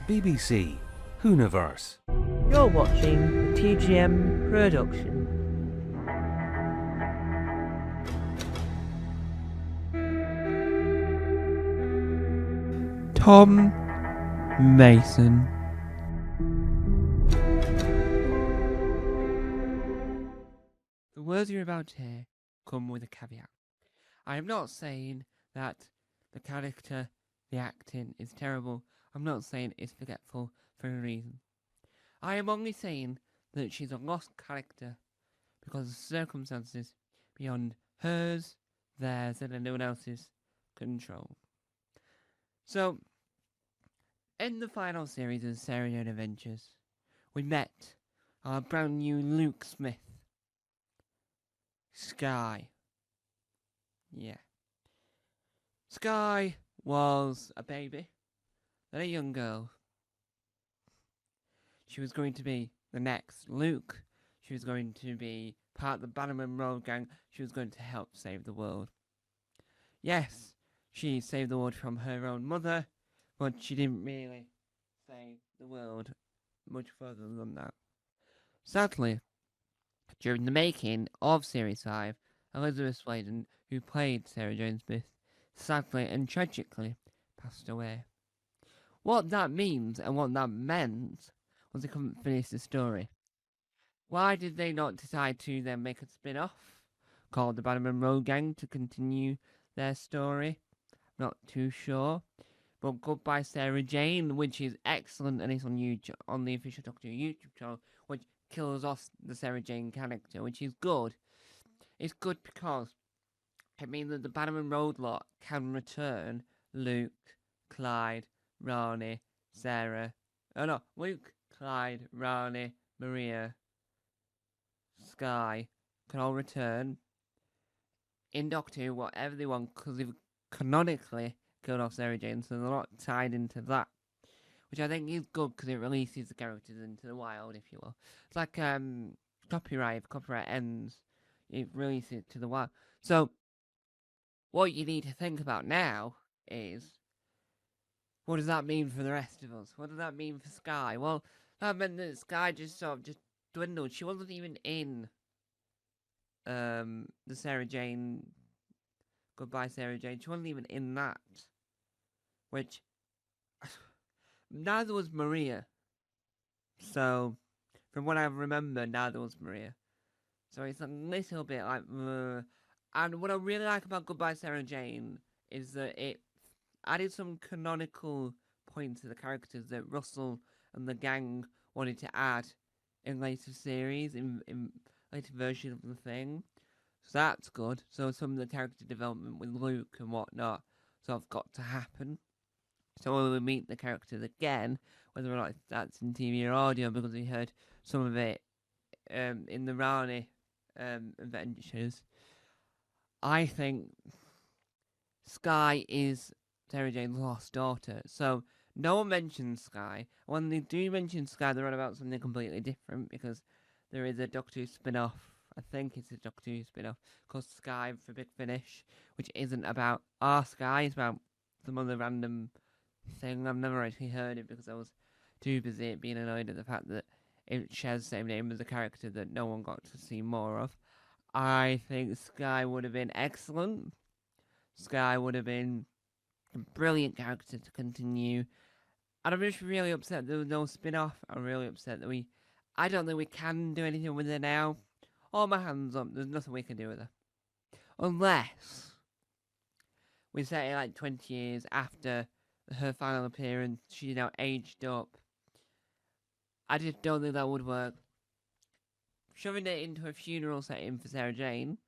BBC Hooniverse. You're watching the TGM production. Tom Mason. The words you're about to hear come with a caveat. I am not saying that the character, the acting is terrible. I'm not saying it's forgetful for a reason. I am only saying that she's a lost character because of circumstances beyond hers, theirs, and anyone else's control. So, in the final series of Sarah Jane Adventures, we met our brand new Luke Smith. Skye. Yeah. Skye was a baby, then a young girl. She was going to be the next Luke. She was going to be part of the Bannerman Road Gang. She was going to help save the world. Yes, she saved the world from her own mother, but she didn't really save the world much further than that. Sadly, during the making of Series 5, Elizabeth Sladen, who played Sarah Jane Smith, sadly and tragically passed away. What that means and what that meant was they couldn't finish the story. Why did they not decide to then make a spin-off called the Bannerman Road Gang to continue their story? Not too sure. But Goodbye Sarah Jane, which is excellent and it's on YouTube, on the official Doctor Who YouTube channel, which kills off the Sarah Jane character, which is good. It's good because it means that the Bannerman Road lot can return Luke, Clyde, Rani, Sarah. Oh no, Luke, Clyde, Rani, Maria, Skye can all return in Doctor Who, whatever they want, because they've canonically killed off Sarah Jane, so they're not tied into that. Which I think is good because it releases the characters into the wild, if you will. It's like copyright. If copyright ends, it releases it to the wild. So, what you need to think about now is, what does that mean for the rest of us? What does that mean for Skye? Well, that meant that Skye just sort of just dwindled. She wasn't even in the Sarah Jane, Goodbye Sarah Jane. She wasn't even in that. Which, neither was Maria. So, from what I remember, neither was Maria. So it's a little bit like, and what I really like about Goodbye Sarah Jane is that it added some canonical points to the characters that Russell and the gang wanted to add in later series, in later versions of the thing. So that's good. So some of the character development with Luke and whatnot sort of got to happen. So when we meet the characters again, whether or not that's in TV or audio, because we heard some of it in the Rani adventures, I think Skye is Sarah Jane's lost daughter. So no one mentions Skye. When they do mention Skye, they're on about something completely different, because there is a Doctor Who spin-off. I think it's a Doctor Who spin-off called Skye for Big Finish, which isn't about our Skye. It's about some other random thing. I've never actually heard it because I was too busy being annoyed at the fact that it shares the same name as a character that no one got to see more of. I think Skye would have been excellent. Skye would have been a brilliant character to continue. And I'm just really upset there was no spin-off. I'm really upset that I don't think we can do anything with her now. All my hands up, there's nothing we can do with her. Unless we set it like 20 years after her final appearance, she's now aged up. I just don't think that would work. Shoving it into a funeral setting for Sarah Jane,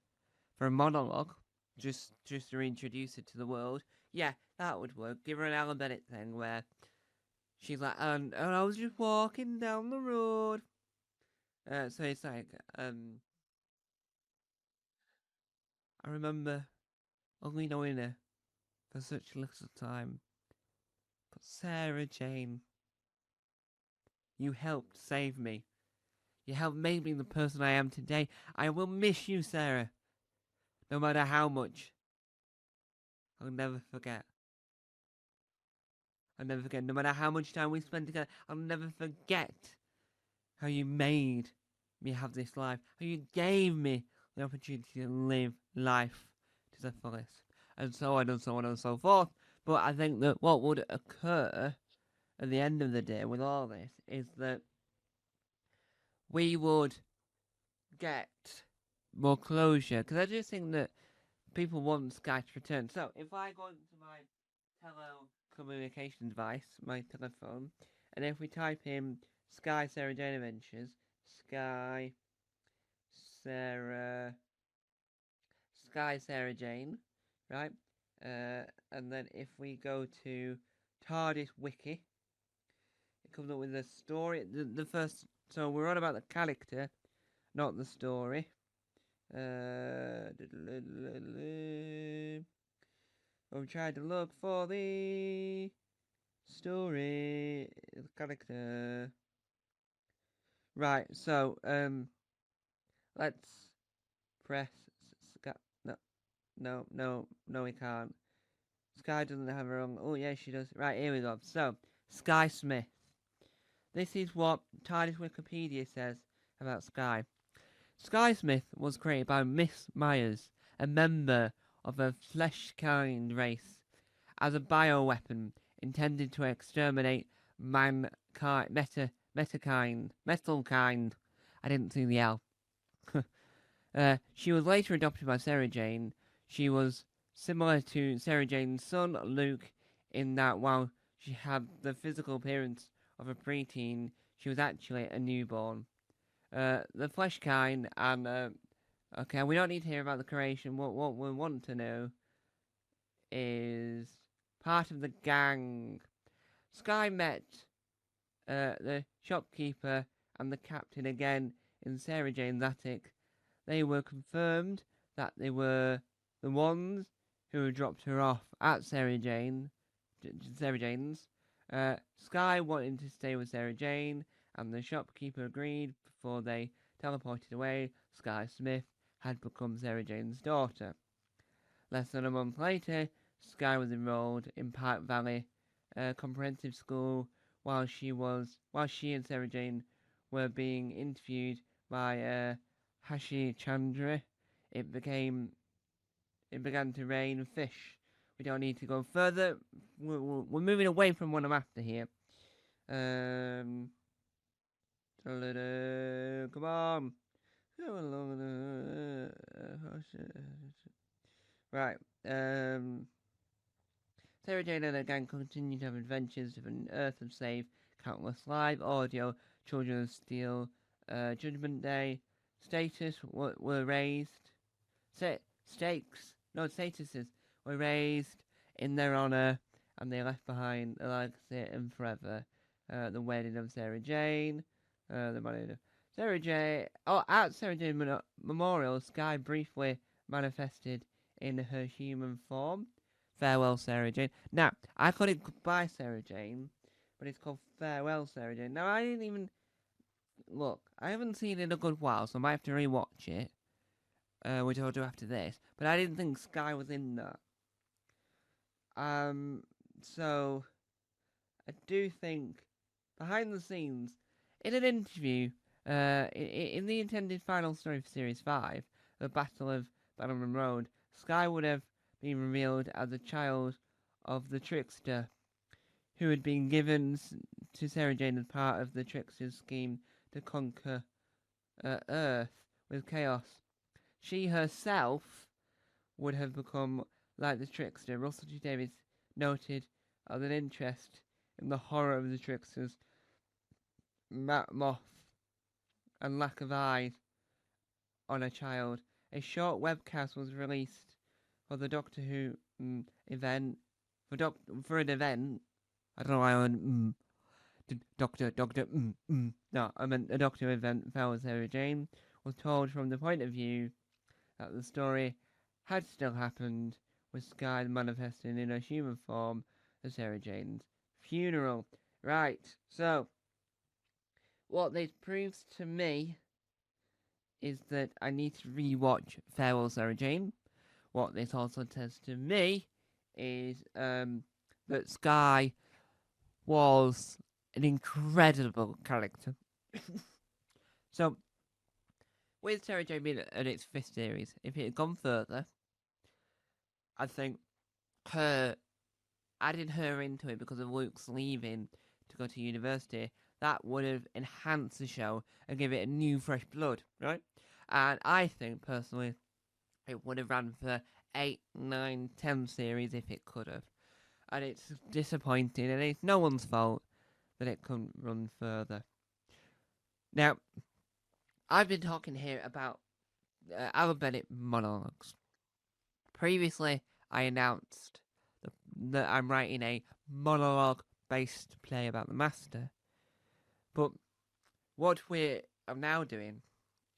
for a monologue, just to reintroduce her to the world, yeah, that would work. Give her an Alan Bennett thing where she's like, and I was just walking down the road. So it's like, I remember only knowing her for such little time. But Sarah Jane, you helped save me. You helped make me the person I am today. I will miss you, Sarah. No matter how much. I'll never forget. I'll never forget. No matter how much time we spend together, I'll never forget how you made me have this life. How you gave me the opportunity to live life to the fullest. And so on and so on and so forth. But I think that what would occur at the end of the day with all this is that we would get more closure. Because I just think that people want Sky to return. So if I go into my telecommunication device, my telephone, and if we type in Sky Sarah Jane Adventures, Sky Sarah Jane, right? And then if we go to TARDIS Wiki, it comes up with the story. The first, so we're on about the character, not the story. I'm trying to look for the story, the character. Right, so let's press Sky. No, we can't. Sky doesn't have her own. Oh yeah, she does. Right, here we go. So Sky Smith. This is what TARDIS Wikipedia says about Sky. Sky Smith was created by Miss Myers, a member of a flesh-kind race, as a bioweapon intended to exterminate mankind, metal-kind. I didn't see the L. She was later adopted by Sarah Jane. She was similar to Sarah Jane's son, Luke, in that while she had the physical appearance of a preteen, she was actually a newborn. The flesh kind, and okay, we don't need to hear about the creation. What we want to know is part of the gang. Sky met the shopkeeper and the captain again in Sarah Jane's attic. They were confirmed that they were the ones who had dropped her off at Sarah Jane's. Sky wanted to stay with Sarah Jane, and the shopkeeper agreed before they teleported away. Sky Smith had become Sarah Jane's daughter. Less than a month later, Sky was enrolled in Park Valley Comprehensive School while she and Sarah Jane were being interviewed by Hashi Chandra. It began to rain fish. We don't need to go further. We're moving away from what I'm after here. Come on. Right. Sarah Jane and her gang continue to have adventures to unearth and save countless live audio. Children of Steel, Judgment Day. Were raised. Statuses were raised in their honour, and they left behind a legacy and forever. The wedding of Sarah Jane, the wedding of Sarah Jane. Oh, at Sarah Jane Memorial, Sky briefly manifested in her human form. Farewell, Sarah Jane. Now, I called it Goodbye, Sarah Jane, but it's called Farewell, Sarah Jane. Now, I didn't even look. I haven't seen it in a good while, so I might have to rewatch it. Which I'll do after this. But I didn't think Sky was in that. So I do think behind the scenes, in an interview, in the intended final story for Series 5, the Battle of Bannerman Road, Sky would have been revealed as a child of the Trickster, who had been given to Sarah Jane as part of the Trickster's scheme to conquer Earth with chaos. She herself would have become like the Trickster. Russell T Davies noted of an interest in the horror of the Trickster's moth and lack of eyes on a child. A short webcast was released for the Doctor Who event. For an event. I don't know why I went Doctor. No, I meant a Doctor Who event. Farewell, Sarah Jane was told from the point of view that the story had still happened, with Sky manifesting in a human form at Sarah Jane's funeral. Right, so what this proves to me is that I need to rewatch Farewell, Sarah Jane. What this also says to me is that Sky was an incredible character. So, with Sarah Jane being at its 5th series, if it had gone further, I think adding her into it because of Luke's leaving to go to university, that would have enhanced the show and give it a new fresh blood, right? And I think, personally, it would have ran for 8, 9, 10 series if it could have. And it's disappointing, and it's no one's fault that it couldn't run further. Now, I've been talking here about Alan Bennett monologues. Previously, I announced that I'm writing a monologue-based play about the Master. But what we are now doing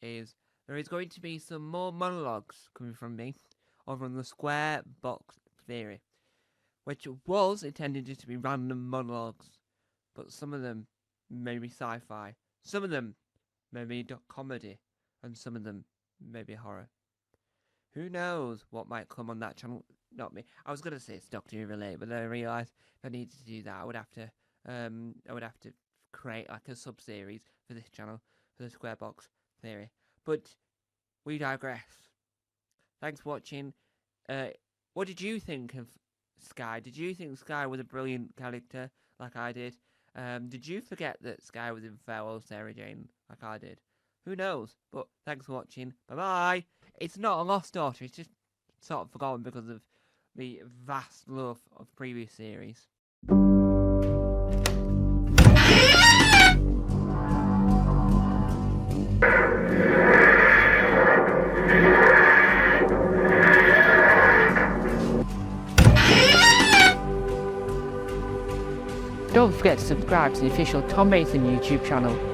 is there is going to be some more monologues coming from me over on the Square Box Theory, which was intended just to be random monologues, but some of them may be sci-fi, some of them may be comedy, and some of them may be horror. Who knows what might come on that channel? Not me. I was gonna say it's Doctor Who related, but then I realised if I needed to do that, I would have to create like a sub-series for this channel for the Square Box Theory. But we digress. Thanks for watching. What did you think of Skye? Did you think Skye was a brilliant character like I did? Did you forget that Skye was in Farewell Sarah Jane like I did? Who knows? But thanks for watching. Bye bye. It's not a lost daughter. It's just sort of forgotten because of the vast love of previous series. Don't forget to subscribe to the official Tom Mason YouTube channel.